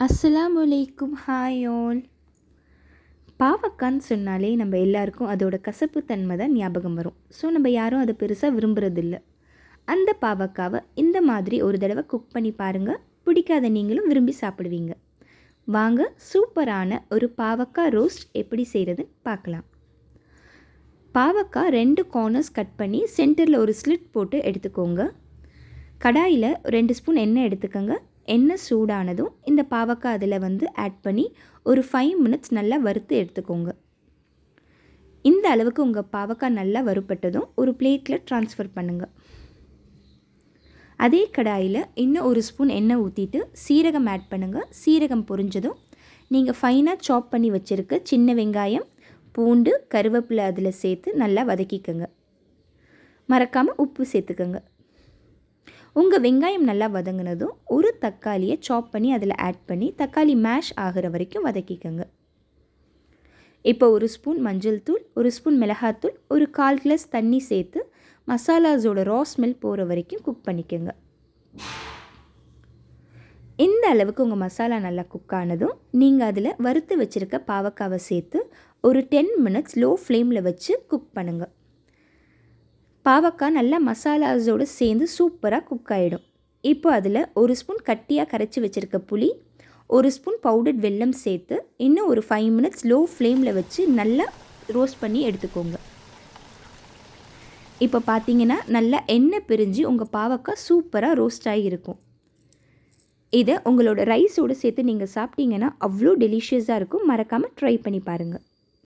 அஸ்ஸலாமு அலைக்கும். Hi all. பாவக்கான்னு சொன்னாலே நம்ம எல்லாருக்கும் அதோட கசப்பு தன்மை தான் ஞாபகம் வரும். ஸோ நம்ம யாரும் அதை பெருசாக விரும்புகிறதில்ல. அந்த பாவக்காவை இந்த மாதிரி ஒரு தடவை குக் பண்ணி பாருங்கள். பிடிக்காத நீங்களும் விரும்பி சாப்பிடுவீங்க. வாங்க சூப்பரான ஒரு பாவக்காய் ரோஸ்ட் எப்படி செய்கிறதுன்னு பார்க்கலாம். பாவக்காய் 2 கார்னர்ஸ் கட் பண்ணி சென்டரில் ஒரு ஸ்லிட் போட்டு எடுத்துக்கோங்க. கடாயில் 2 ஸ்பூன் எண்ணெய் எடுத்துக்கோங்க. எண்ணெய் சூடானதும் இந்த பாவக்காய் அதில் ஆட் பண்ணி ஒரு 5 மினிட்ஸ் நல்லா வறுத்து எடுத்துக்கோங்க. இந்த அளவுக்கு உங்கள் பாவக்காய் நல்லா வறுப்பட்டதும் ஒரு பிளேட்டில் ட்ரான்ஸ்ஃபர் பண்ணுங்கள். அதே கடாயில் இன்னும் ஒரு ஸ்பூன் எண்ணெய் ஊற்றிட்டு சீரகம் ஆட் பண்ணுங்கள். சீரகம் பொரிஞ்சதும் நீங்கள் ஃபைனாக சாப் பண்ணி வச்சுருக்க சின்ன வெங்காயம், பூண்டு, கருவேப்பிலை அதில் சேர்த்து நல்லா வதக்கிக்கோங்க. மறக்காமல் உப்பு சேர்த்துக்கோங்க. உங்கள் வெங்காயம் நல்லா வதங்கினதும் ஒரு தக்காளியை சாப் பண்ணி அதில் ஆட் பண்ணி தக்காளி மேஷ் ஆகிற வரைக்கும் வதக்கிக்கோங்க. இப்போ ஒரு ஸ்பூன் மஞ்சள் தூள், ஒரு ஸ்பூன் மிளகாத்தூள், ஒரு 1/4 கிளாஸ் தண்ணி சேர்த்து மசாலாஸோட ரா ஸ்மெல் போகிற வரைக்கும் குக் பண்ணிக்கோங்க. இந்த அளவுக்கு உங்கள் மசாலா நல்லா குக் ஆனதும் நீங்கள் அதில் வறுத்து வச்சுருக்க பாவக்காவை சேர்த்து ஒரு 10 மினிட்ஸ் லோ ஃப்ளேமில் வச்சு குக் பண்ணுங்கள். பாவக்காய் நல்லா மசாலாஸோடு சேர்ந்து சூப்பராக குக் ஆகிடும். இப்போ அதில் ஒரு ஸ்பூன் கட்டியாக கரைச்சி வச்சுருக்க புளி, ஒரு ஸ்பூன் பவுடர்ட் வெல்லம் சேர்த்து இன்னும் ஒரு 5 மினிட்ஸ் லோ ஃப்ளேமில் வச்சு நல்லா ரோஸ்ட் பண்ணி எடுத்துக்கோங்க. இப்போ பார்த்தீங்கன்னா நல்லா எண்ணெய் பிரிஞ்சு உங்கள் பாவக்காய் சூப்பராக ரோஸ்ட் ஆகியிருக்கும். இதை உங்களோட ரைஸோடு சேர்த்து நீங்கள் சாப்பிட்டீங்கன்னா அவ்வளோ டெலிஷியஸாக இருக்கும். மறக்காமல் ட்ரை பண்ணி பாருங்கள்.